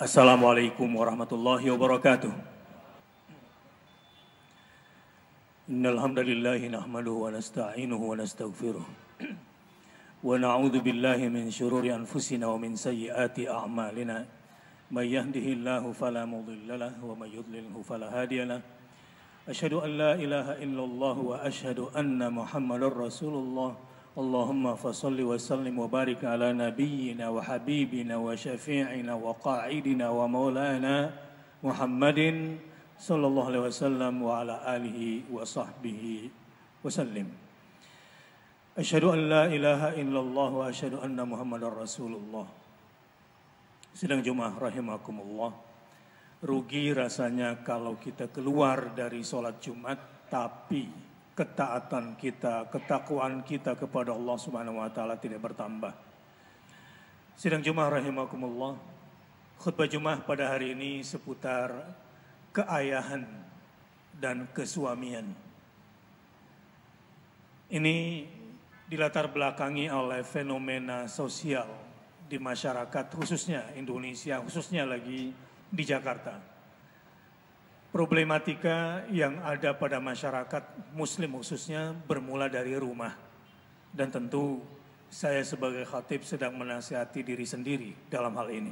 Assalamualaikum warahmatullahi wabarakatuh. Innal hamdalillah nahmaduhu wa nasta'inuhu wa nastaghfiruh. Wa na'udzu billahi min syururi anfusina wa min sayyiati a'malina. May yahdihillahu fala mudilla lahu wa may yudlilhu fala hadiya lahu. Asyhadu an la ilaha illallah wa asyhadu anna Muhammadar Rasulullah. Allahumma fasalli wa sallim wa barik ala nabiyyina wa habibina wa syafi'ina wa qa'idina wa maulana Muhammadin sallallahu alaihi wasallam wa ala alihi wa sahbihi wa sallim. Asyhadu an la ilaha illallah wa asyhadu anna Muhammadar Rasulullah. Sidang Jumat rahimakumullah. Rugi rasanya kalau kita keluar dari sholat Jumat tapi ketaatan kita, ketakwaan kita kepada Allah Subhanahu wa taala tidak bertambah. Sidang Jumat rahimakumullah. Khutbah Jumat pada hari ini seputar keayahan dan kesuamian. Ini dilatar belakangi oleh fenomena sosial di masyarakat khususnya Indonesia, khususnya lagi di Jakarta. Problematika yang ada pada masyarakat muslim khususnya bermula dari rumah. Dan tentu saya sebagai khatib sedang menasihati diri sendiri dalam hal ini.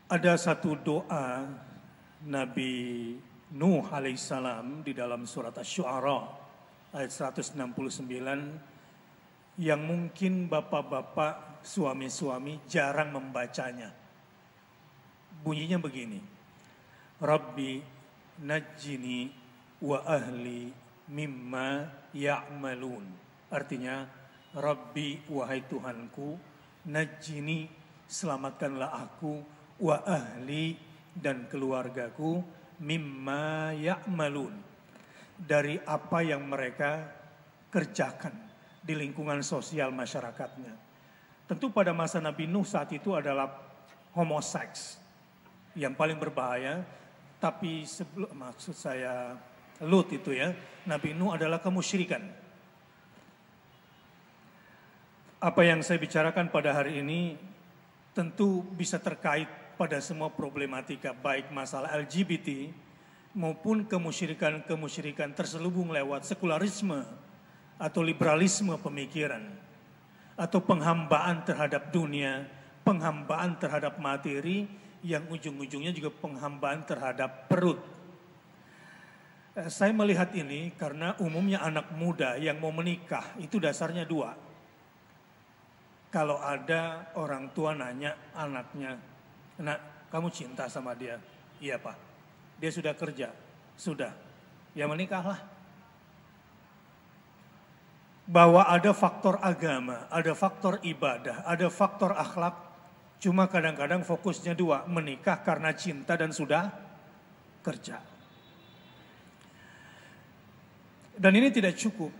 Ada satu doa Nabi Nuh alaihissalam di dalam surat Asy-Syu'ara ayat 169 yang mungkin bapak-bapak, suami-suami jarang membacanya. Bunyinya begini, Rabbi najjini wa ahli mimma ya'malun. Artinya, Rabbi wahai Tuhanku, najjini selamatkanlah aku, wa ahli dan keluargaku, mimma ya'malun. Dari apa yang mereka kerjakan di lingkungan sosial masyarakatnya. Tentu pada masa Nabi Nuh saat itu adalah homoseks yang paling berbahaya, tapi sebelum maksud saya Lut itu ya, Nabi Nuh adalah kemusyrikan. Apa yang saya bicarakan pada hari ini tentu bisa terkait pada semua problematika baik masalah LGBT maupun kemusyrikan terselubung lewat sekularisme atau liberalisme pemikiran atau penghambaan terhadap dunia, penghambaan terhadap materi yang ujung-ujungnya juga penghambaan terhadap perut. Saya melihat ini karena umumnya anak muda yang mau menikah itu dasarnya dua. Kalau ada orang tua nanya anaknya, "Nak, kamu cinta sama dia?" "Iya, Pak." "Dia sudah kerja?" "Sudah." "Ya menikahlah." Bahwa ada faktor agama, ada faktor ibadah, ada faktor akhlak. Cuma kadang-kadang fokusnya dua, menikah karena cinta dan sudah kerja. Dan ini tidak cukup.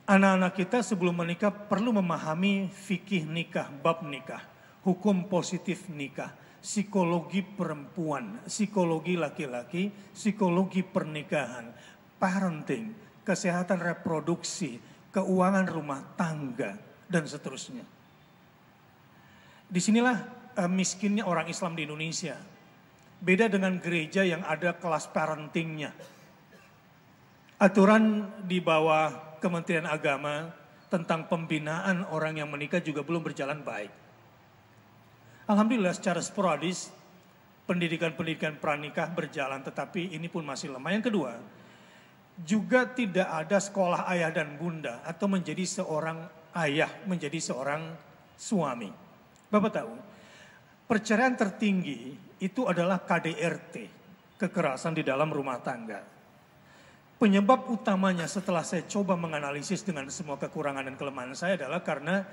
Anak-anak kita sebelum menikah perlu memahami fikih nikah, bab nikah, hukum positif nikah, psikologi perempuan, psikologi laki-laki, psikologi pernikahan, parenting, kesehatan reproduksi, keuangan rumah tangga, dan seterusnya. Disinilah miskinnya orang Islam di Indonesia. Beda dengan gereja yang ada kelas parentingnya. Aturan di bawah Kementerian Agama tentang pembinaan orang yang menikah juga belum berjalan baik. Alhamdulillah secara sporadis pendidikan-pendidikan pranikah berjalan, tetapi ini pun masih lemah. Yang kedua, juga tidak ada sekolah ayah dan bunda atau menjadi seorang ayah, menjadi seorang suami. Bapak tahu, perceraian tertinggi itu adalah KDRT, kekerasan di dalam rumah tangga. Penyebab utamanya setelah saya coba menganalisis dengan semua kekurangan dan kelemahan saya adalah karena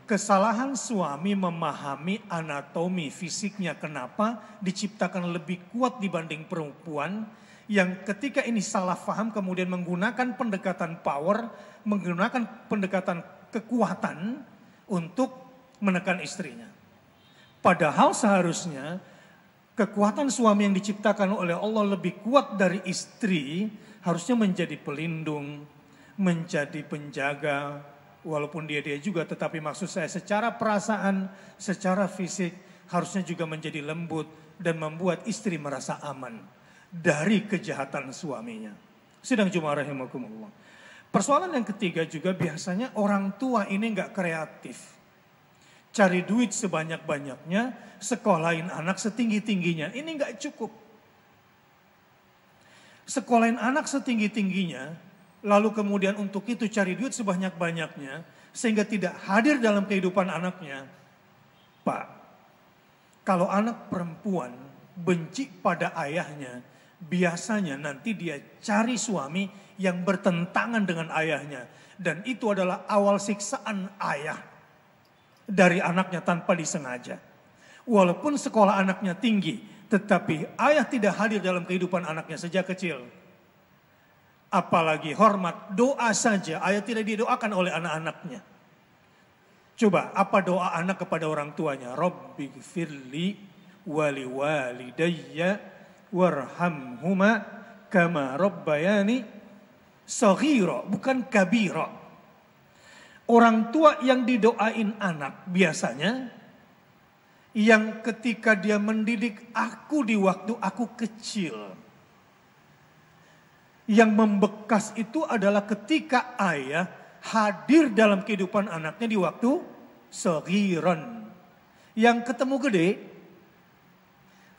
kesalahan suami memahami anatomi fisiknya. Kenapa diciptakan lebih kuat dibanding perempuan yang ketika ini salah paham kemudian menggunakan pendekatan power, menggunakan pendekatan kekuatan untuk menekan istrinya. Padahal seharusnya kekuatan suami yang diciptakan oleh Allah lebih kuat dari istri, harusnya menjadi pelindung, menjadi penjaga, walaupun dia juga, tetapi maksud saya secara perasaan, secara fisik harusnya juga menjadi lembut dan membuat istri merasa aman dari kejahatan suaminya. Sidang Jumaah rahimakumullah. Persoalan yang ketiga juga biasanya orang tua ini nggak kreatif. Cari duit sebanyak-banyaknya, sekolahin anak setinggi-tingginya, ini nggak cukup. Sekolahin anak setinggi-tingginya, lalu kemudian untuk itu cari duit sebanyak-banyaknya, sehingga tidak hadir dalam kehidupan anaknya. Pak, kalau anak perempuan benci pada ayahnya, biasanya nanti dia cari suami yang bertentangan dengan ayahnya. Dan itu adalah awal siksaan ayah dari anaknya tanpa disengaja. Walaupun sekolah anaknya tinggi, tetapi ayah tidak hadir dalam kehidupan anaknya sejak kecil. Apalagi hormat, doa saja ayah tidak didoakan oleh anak-anaknya. Coba apa doa anak kepada orang tuanya? Rabbighfirli wali walidayya warhamhuma kama rabbayani shaghira, bukan kabira. Orang tua yang didoain anak biasanya yang ketika dia mendidik aku di waktu aku kecil. Yang membekas itu adalah ketika ayah hadir dalam kehidupan anaknya di waktu saghiran. Yang ketemu gede,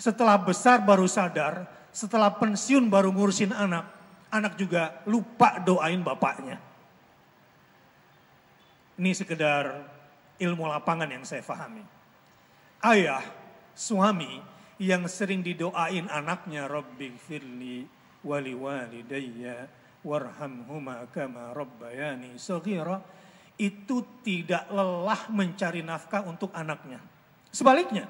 setelah besar baru sadar, setelah pensiun baru ngurusin anak. Anak juga lupa doain bapaknya. Ini sekedar ilmu lapangan yang saya pahami. Ayah, suami yang sering didoain anaknya, Rabbighfirli wali walidayya warhamhuma kama rabbayani shaghira, itu tidak lelah mencari nafkah untuk anaknya. Sebaliknya,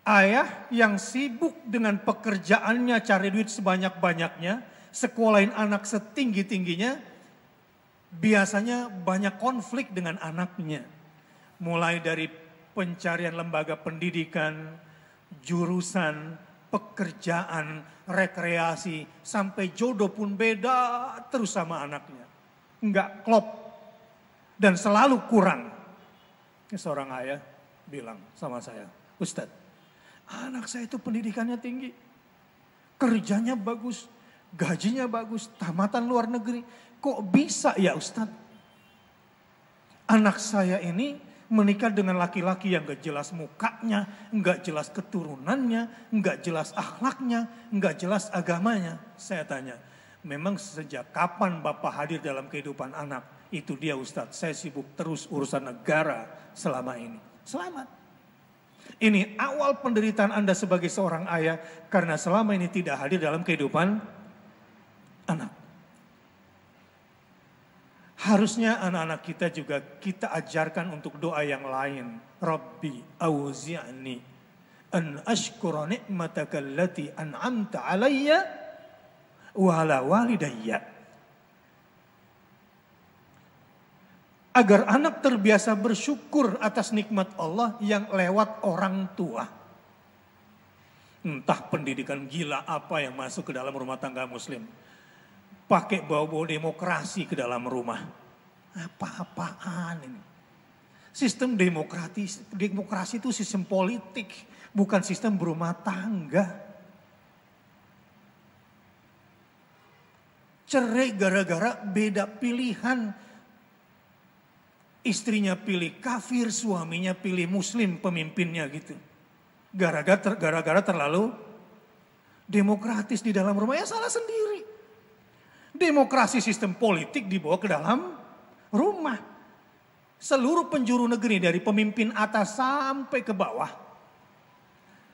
ayah yang sibuk dengan pekerjaannya cari duit sebanyak-banyaknya, sekolahin anak setinggi-tingginya, biasanya banyak konflik dengan anaknya. Mulai dari pencarian lembaga pendidikan, jurusan, pekerjaan, rekreasi, sampai jodoh pun beda terus sama anaknya. Enggak klop dan selalu kurang. Seorang ayah bilang sama saya, Ustadz, anak saya itu pendidikannya tinggi, kerjanya bagus, gajinya bagus, tamatan luar negeri. Kok bisa ya Ustadz? Anak saya ini menikah dengan laki-laki yang gak jelas mukanya, gak jelas keturunannya, gak jelas akhlaknya, gak jelas agamanya. Saya tanya, memang sejak kapan Bapak hadir dalam kehidupan anak? Itu dia Ustadz, saya sibuk terus urusan negara selama ini. Selamat. Ini awal penderitaan Anda sebagai seorang ayah karena selama ini tidak hadir dalam kehidupan anak. Harusnya anak-anak kita juga kita ajarkan untuk doa yang lain. Rabbi auzi'ni an ashkura ni'mataka allati an'amta alayya wa ala walidayya. Agar anak terbiasa bersyukur atas nikmat Allah yang lewat orang tua. Entah pendidikan gila apa yang masuk ke dalam rumah tangga muslim. Pakai bau-bau demokrasi ke dalam rumah. Apa-apaan ini? Sistem demokrasi itu sistem politik, bukan sistem berumah tangga. Cerai gara-gara beda pilihan. Istrinya pilih kafir, suaminya pilih muslim pemimpinnya gitu. Gara-gara terlalu demokratis di dalam rumah, ya salah sendiri. Demokrasi sistem politik dibawa ke dalam rumah. Seluruh penjuru negeri dari pemimpin atas sampai ke bawah.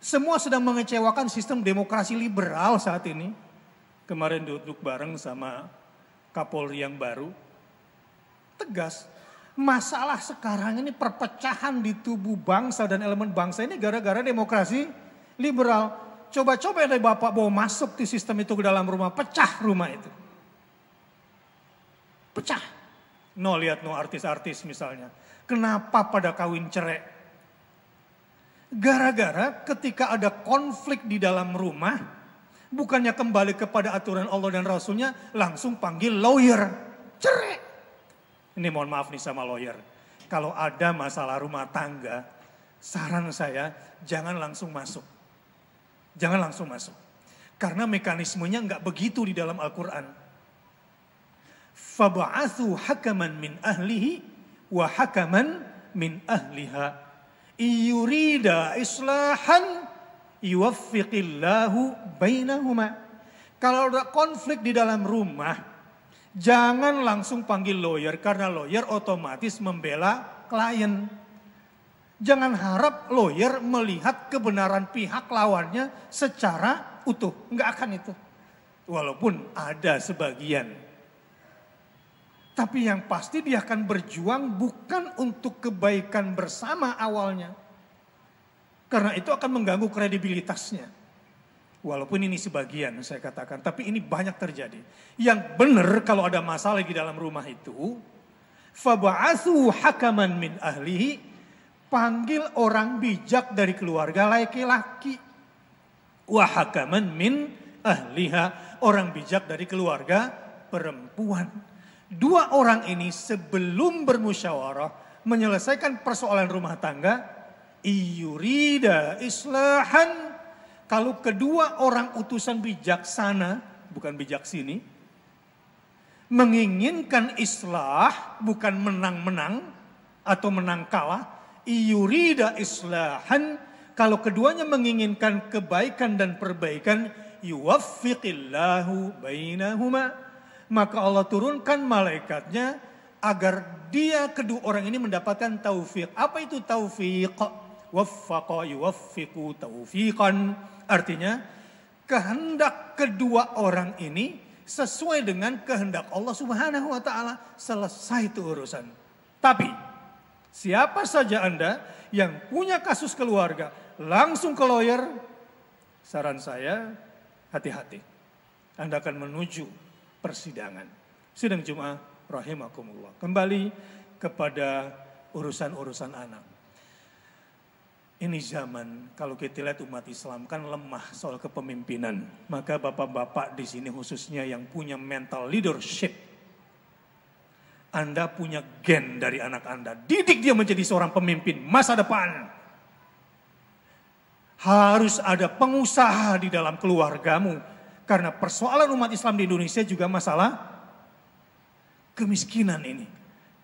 Semua sedang mengecewakan sistem demokrasi liberal saat ini. Kemarin duduk bareng sama Kapolri yang baru. Tegas. Masalah sekarang ini perpecahan di tubuh bangsa dan elemen bangsa ini gara-gara demokrasi liberal. Coba-coba dari Bapak bawa masuk di sistem itu ke dalam rumah, pecah rumah itu. Pecah. Lihat artis-artis misalnya. Kenapa pada kawin cerai? Gara-gara ketika ada konflik di dalam rumah, bukannya kembali kepada aturan Allah dan Rasulnya, langsung panggil lawyer. Cerai. Ini mohon maaf nih sama lawyer. Kalau ada masalah rumah tangga, saran saya jangan langsung masuk. Jangan langsung masuk. Karena mekanismenya nggak begitu di dalam Al-Quran. Fab'athu hakaman min ahlihi wa hakaman min ahliha. Iyurida islahan yuwaffiqillahu bainahuma. Kalau ada konflik di dalam rumah, jangan langsung panggil lawyer karena lawyer otomatis membela klien. Jangan harap lawyer melihat kebenaran pihak lawannya secara utuh. Enggak akan itu. Walaupun ada sebagian. Tapi yang pasti dia akan berjuang bukan untuk kebaikan bersama awalnya. Karena itu akan mengganggu kredibilitasnya. Walaupun ini sebagian saya katakan, tapi ini banyak terjadi. Yang benar kalau ada masalah di dalam rumah itu, fab'atsu hakaman min ahlihi, panggil orang bijak dari keluarga laki-laki. Wa hakaman min ahliha, orang bijak dari keluarga perempuan. Dua orang ini sebelum bermusyawarah menyelesaikan persoalan rumah tangga, iyurida islahan. Kalau kedua orang utusan bijaksana, bukan bijak sini, menginginkan islah, bukan menang-menang atau menang kalah, iyurida islahan. Kalau keduanya menginginkan kebaikan dan perbaikan, yuwaffiqillahu bainahuma, maka Allah turunkan malaikatnya agar dia kedua orang ini mendapatkan taufik. Apa itu taufik? Waffaqa yuwaffiqu taufiqan. Artinya kehendak kedua orang ini sesuai dengan kehendak Allah Subhanahu wa taala. Selesai itu urusan. Tapi siapa saja Anda yang punya kasus keluarga langsung ke lawyer, saran saya hati-hati. Anda akan menuju persidangan. Sidang Jumat rahimakumullah. Kembali kepada urusan-urusan anak. Ini zaman kalau kita lihat umat Islam kan lemah soal kepemimpinan. Maka bapak-bapak di sini khususnya yang punya mental leadership. Anda punya gen dari anak Anda. Didik dia menjadi seorang pemimpin masa depan. Harus ada pengusaha di dalam keluargamu. Karena persoalan umat Islam di Indonesia juga masalah kemiskinan ini.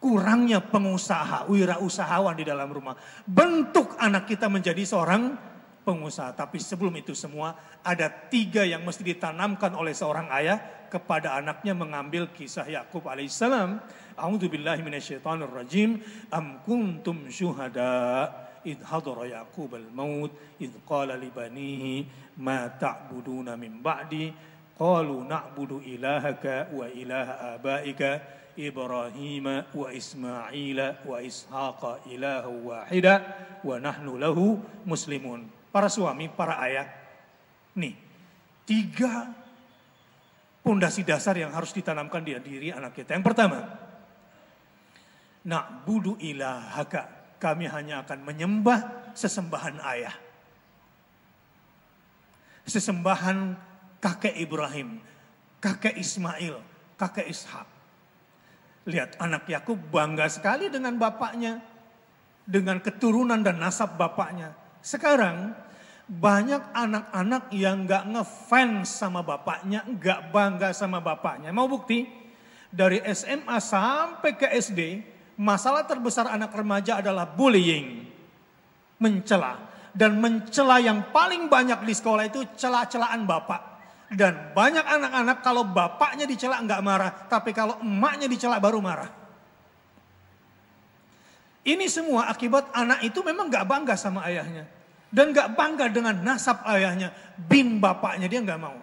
Kurangnya pengusaha, wirausahawan di dalam rumah. Bentuk anak kita menjadi seorang pengusaha. Tapi sebelum itu semua ada 3 yang mesti ditanamkan oleh seorang ayah kepada anaknya mengambil kisah Yakub alaihissalam. A'udzubillahi minasyaitonirrajim. Am kuntum syuhada idh hadara Yaqub al-maut idh qala li banihi ma ta'buduna min ba'di qalu na'budu ilahaka wa ilaha abaika Ibrahim wa Ismail wa Ishaq ilahu wahida wa nahnu lahu muslimun. Para suami, para ayah. Nih, 3 pondasi dasar yang harus ditanamkan di diri anak kita. Yang pertama, na'budu ilahaka. Kami hanya akan menyembah sesembahan ayah. Sesembahan kakek Ibrahim, kakek Ismail, kakek Ishak. Lihat anak Yakub bangga sekali dengan bapaknya. Dengan keturunan dan nasab bapaknya. Sekarang banyak anak-anak yang gak ngefans sama bapaknya. Gak bangga sama bapaknya. Mau bukti? Dari SMA sampai ke SD. Masalah terbesar anak remaja adalah bullying. Mencela. Dan mencela yang paling banyak di sekolah itu cela-celaan bapak. Dan banyak anak-anak kalau bapaknya dicela enggak marah. Tapi kalau emaknya dicela baru marah. Ini semua akibat anak itu memang enggak bangga sama ayahnya. Dan enggak bangga dengan nasab ayahnya. Bin bapaknya dia enggak mau.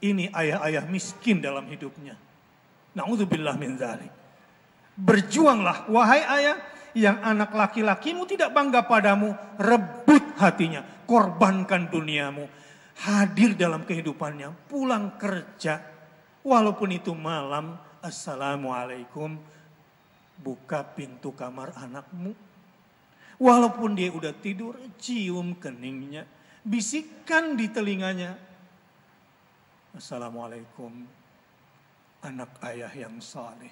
Ini ayah-ayah miskin dalam hidupnya. Na'udzubillah min dzalik. Berjuanglah wahai ayah. Yang anak laki-lakimu tidak bangga padamu. Rebut hatinya. Korbankan duniamu. Hadir dalam kehidupannya, pulang kerja, walaupun itu malam, assalamualaikum, buka pintu kamar anakmu. Walaupun dia udah tidur, cium keningnya, bisikkan di telinganya, assalamualaikum, anak ayah yang saleh.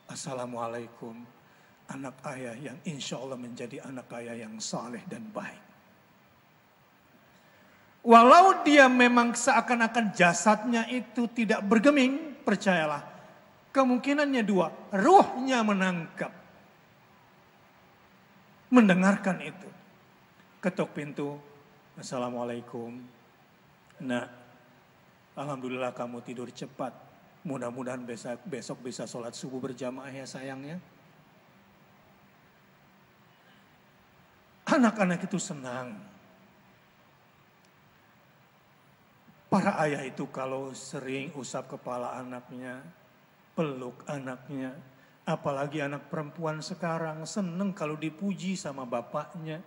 Assalamualaikum, anak ayah yang insya Allah menjadi anak ayah yang saleh dan baik. Walau dia memang seakan-akan jasadnya itu tidak bergeming, percayalah, kemungkinannya dua, ruhnya menangkap, mendengarkan itu. Ketuk pintu, Assalamualaikum. Nah, alhamdulillah kamu tidur cepat. Mudah-mudahan besok bisa sholat subuh berjamaah ya sayangnya. Anak-anak itu senang. Para ayah itu kalau sering usap kepala anaknya, peluk anaknya. Apalagi anak perempuan sekarang senang kalau dipuji sama bapaknya.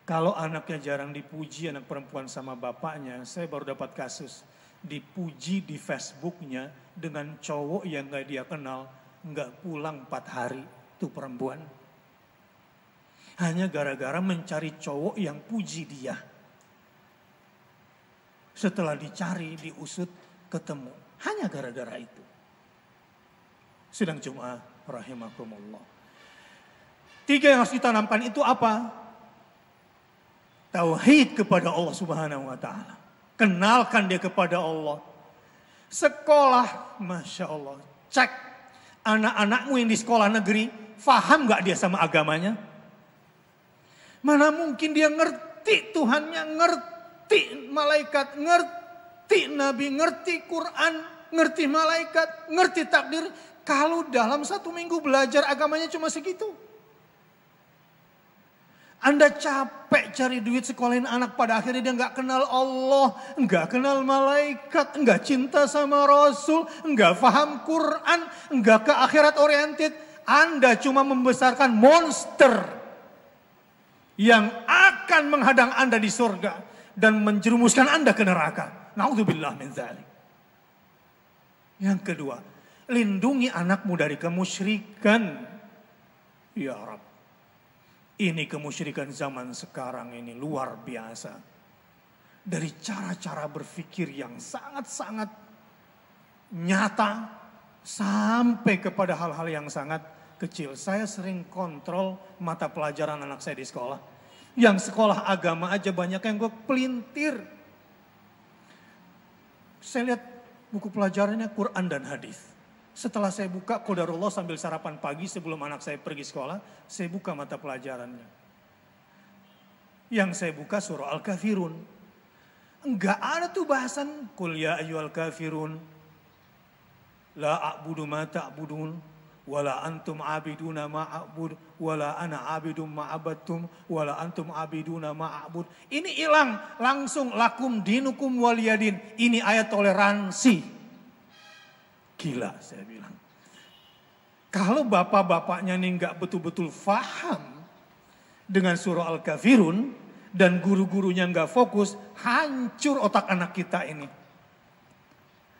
Kalau anaknya jarang dipuji, anak perempuan sama bapaknya, saya baru dapat kasus. Dipuji di Facebooknya dengan cowok yang gak dia kenal, gak pulang 4 hari, itu perempuan. Hanya gara-gara mencari cowok yang puji dia. Setelah dicari, diusut, ketemu. Hanya gara-gara itu. Sidang Jum'ah, rahimakumullah. 3 yang harus ditanamkan itu apa? Tauhid kepada Allah Subhanahu wa Ta'ala. Kenalkan dia kepada Allah. Sekolah, Masya Allah. Cek anak-anakmu yang di sekolah negeri, faham gak dia sama agamanya? Mana mungkin dia ngerti Tuhannya, ngerti malaikat, ngerti Nabi, ngerti Quran, ngerti malaikat, ngerti takdir. Kalau dalam 1 minggu belajar agamanya cuma segitu. Anda capek cari duit sekolahin anak, pada akhirnya dia nggak kenal Allah, nggak kenal malaikat, nggak cinta sama Rasul, nggak paham Quran, nggak ke akhirat oriented. Anda cuma membesarkan monster yang akan menghadang Anda di surga dan menjerumuskan Anda ke neraka. Na'udzubillah min dzalik. Yang kedua, lindungi anakmu dari kemusyrikan. Ya Rabb. Ini kemusyrikan zaman sekarang ini luar biasa. Dari cara-cara berpikir yang sangat-sangat nyata sampai kepada hal-hal yang sangat kecil. Saya sering kontrol mata pelajaran anak saya di sekolah. Yang sekolah agama aja banyak yang gue pelintir. Saya lihat buku pelajarannya Quran dan hadis. Setelah saya buka qadarullah sambil sarapan pagi sebelum anak saya pergi sekolah, saya buka mata pelajarannya. Yang saya buka surah Al-Kafirun. Enggak ada tuh bahasan qul ya ayyuhal kafirun la a'budu ma ta'budun wala antum abiduna ma a'bud wala ana abidum ma abattum wala antum abiduna ma a'bud. Ini hilang, langsung lakum dinukum waliyadin. Ini ayat toleransi. Gila saya bilang. Kalau bapak-bapaknya ini nggak betul-betul faham dengan surah Al-Kafirun dan guru-gurunya nggak fokus, hancur otak anak kita ini.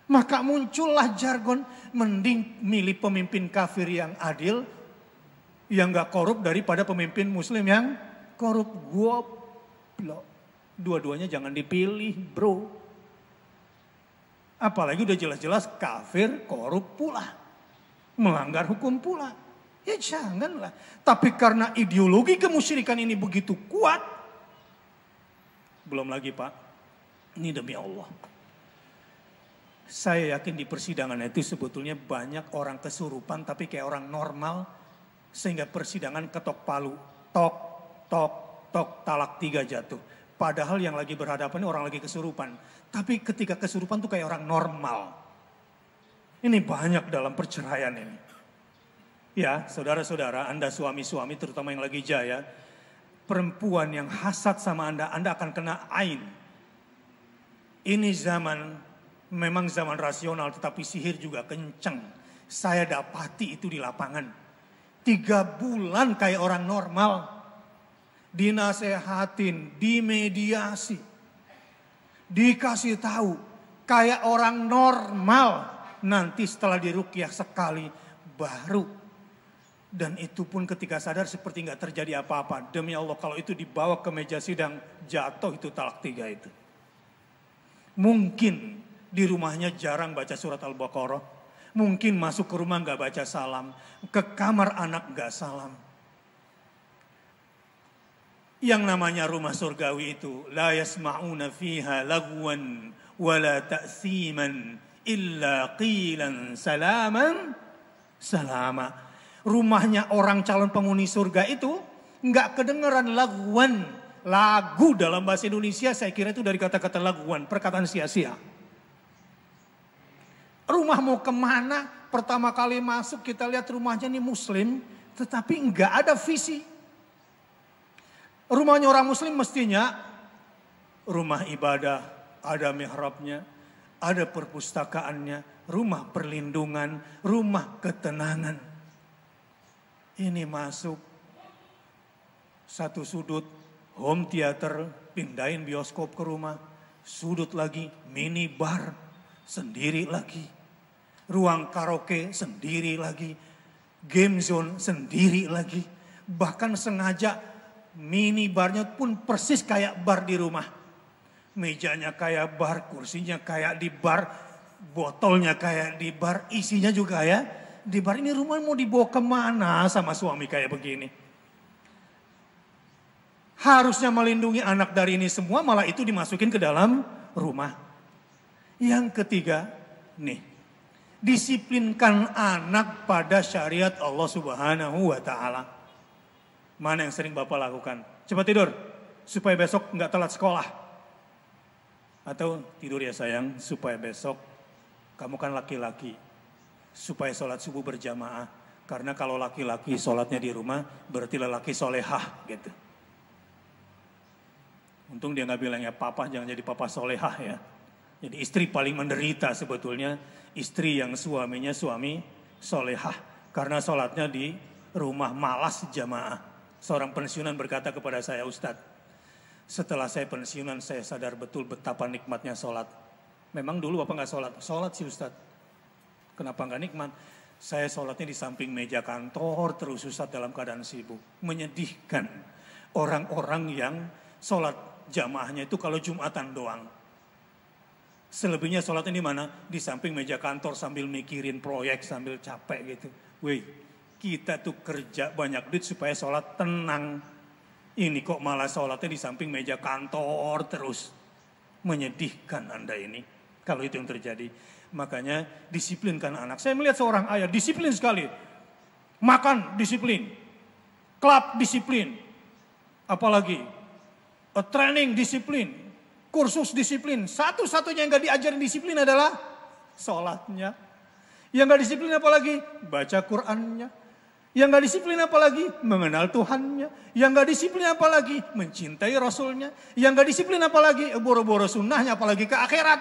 Maka muncullah jargon, mending milih pemimpin kafir yang adil, yang nggak korup daripada pemimpin muslim yang korup. Goblok. Dua-duanya jangan dipilih, bro. Apalagi udah jelas-jelas kafir, korup pula. Melanggar hukum pula. Ya janganlah. Tapi karena ideologi kemusyrikan ini begitu kuat. Belum lagi Pak, ini demi Allah. Saya yakin di persidangan itu sebetulnya banyak orang kesurupan tapi kayak orang normal. Sehingga persidangan ketok palu. Tok, tok, tok, talak 3 jatuh. Padahal yang lagi berhadapan ini orang lagi kesurupan. Tapi ketika kesurupan tuh kayak orang normal. Ini banyak dalam perceraian ini. Ya, saudara-saudara, Anda suami-suami terutama yang lagi jaya. Perempuan yang hasad sama Anda akan kena ain. Ini zaman, memang zaman rasional tetapi sihir juga kenceng. Saya dapati itu di lapangan. 3 bulan kayak orang normal. Dinasehatin, dimediasi, dikasih tahu kayak orang normal. Nanti setelah diruqyah sekali baru, dan itu pun ketika sadar seperti nggak terjadi apa-apa. Demi Allah kalau itu dibawa ke meja sidang jatuh itu talak 3 itu. Mungkin di rumahnya jarang baca surat Al-Baqarah, Mungkin masuk ke rumah nggak baca salam. Ke kamar anak nggak salam. Yang namanya rumah surgawi itu. La yasma'una fiha lagwan wala ta'siman illa qilan salaman salama. Rumahnya orang calon penghuni surga itu nggak kedengeran lagwan. Lagu dalam bahasa Indonesia saya kira itu dari kata-kata laguan, perkataan sia-sia. Rumah mau kemana? Pertama kali masuk kita lihat rumahnya ini muslim, tetapi nggak ada visi. Rumahnya orang muslim mestinya rumah ibadah, ada mihrabnya, ada perpustakaannya, rumah perlindungan, rumah ketenangan. Ini masuk satu sudut home theater, pindahin bioskop ke rumah, sudut lagi mini bar sendiri lagi. Ruang karaoke sendiri lagi, game zone sendiri lagi. Bahkan sengaja mini barnya pun persis kayak bar di rumah. Mejanya kayak bar, kursinya kayak di bar, botolnya kayak di bar, isinya juga ya di bar. Ini rumah mau dibawa kemana sama suami kayak begini? Harusnya melindungi anak dari ini semua, malah itu dimasukin ke dalam rumah. Yang ketiga, nih. Disiplinkan anak pada syariat Allah Subhanahu wa Ta'ala. Mana yang sering Bapak lakukan? Cepat tidur supaya besok nggak telat sekolah. Atau tidur ya sayang supaya besok kamu kan laki-laki, supaya sholat subuh berjamaah. Karena kalau laki-laki sholatnya di rumah berarti lelaki solehah gitu. Untung dia nggak bilang ya papa jangan jadi papa solehah ya. Jadi istri paling menderita sebetulnya, istri yang suaminya suami solehah. Karena sholatnya di rumah malas jamaah. Seorang pensiunan berkata kepada saya, Ustadz, setelah saya pensiunan saya sadar betul betapa nikmatnya sholat. Memang dulu Bapak nggak sholat? Sholat sih Ustadz. Kenapa nggak nikmat? Saya sholatnya di samping meja kantor terus Ustadz dalam keadaan sibuk. Menyedihkan orang-orang yang sholat jamaahnya itu kalau Jumatan doang. Selebihnya sholatnya di mana? Di samping meja kantor sambil mikirin proyek, sambil capek gitu. Wih, kita tuh kerja banyak duit supaya sholat tenang. Ini kok malah sholatnya di samping meja kantor terus. Menyedihkan Anda ini. Kalau itu yang terjadi. Makanya disiplinkan anak. Saya melihat seorang ayah disiplin sekali. Makan disiplin. Klub disiplin. Apalagi? Training disiplin. Kursus disiplin, satu-satunya yang gak diajarin disiplin adalah sholatnya. Yang gak disiplin apalagi? Baca Qur'annya. Yang gak disiplin apalagi? Mengenal Tuhannya. Yang gak disiplin apalagi? Mencintai Rasulnya. Yang gak disiplin apalagi? Boro-boro sunnahnya apalagi ke akhirat.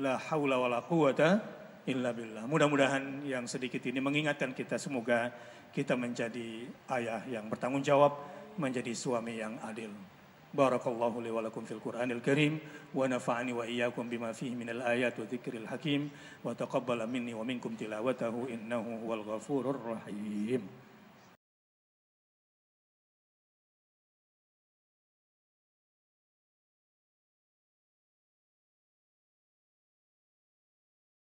La haula wa la quwata illa billah. Mudah-mudahan yang sedikit ini mengingatkan kita, semoga kita menjadi ayah yang bertanggung jawab, menjadi suami yang adil. Barakallahu li wa lakum fil Qur'anil Karim wa nafa'ani wa iyyakum bima fihi minal ayat wa dzikril hakim wa taqabbala minni wa minkum tilawatahu innahu huwal ghafurur rahim.